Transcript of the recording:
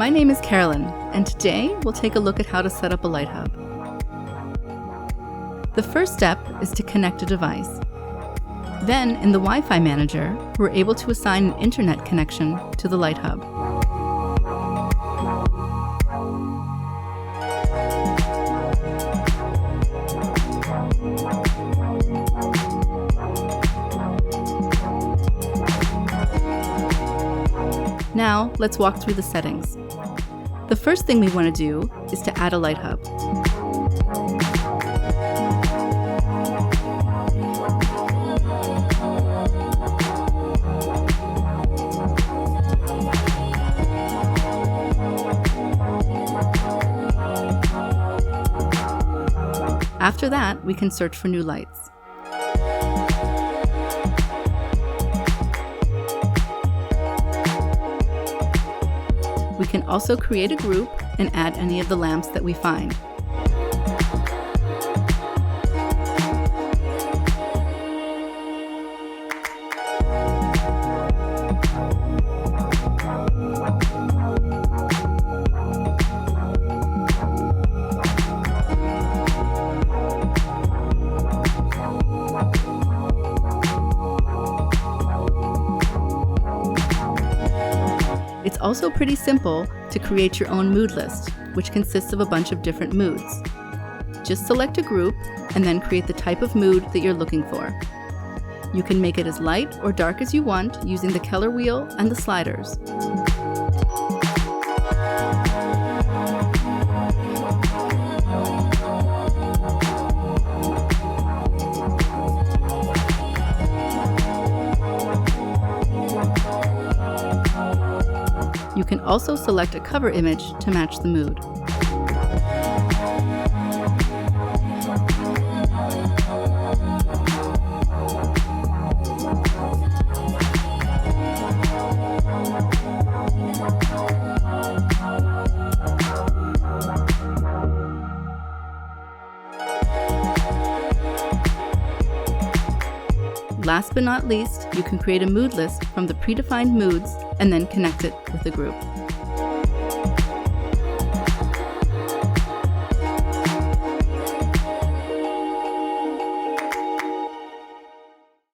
My name is Carolyn, and today we'll take a look at how to set up a light hub. The first step is to connect a device. Then, in the Wi-Fi manager, we're able to assign an internet connection to the light hub. Now, let's walk through the settings. The first thing we want to do is to add a light hub. After that, we can search for new lights. We can also create a group and add any of the lamps that we find. It's also pretty simple to create your own mood list, which consists of a bunch of different moods. Just select a group and then create the type of mood that you're looking for. You can make it as light or dark as you want using the color wheel and the sliders. You can also select a cover image to match the mood. Last but not least, you can create a mood list from the predefined moods and then connect it with a group.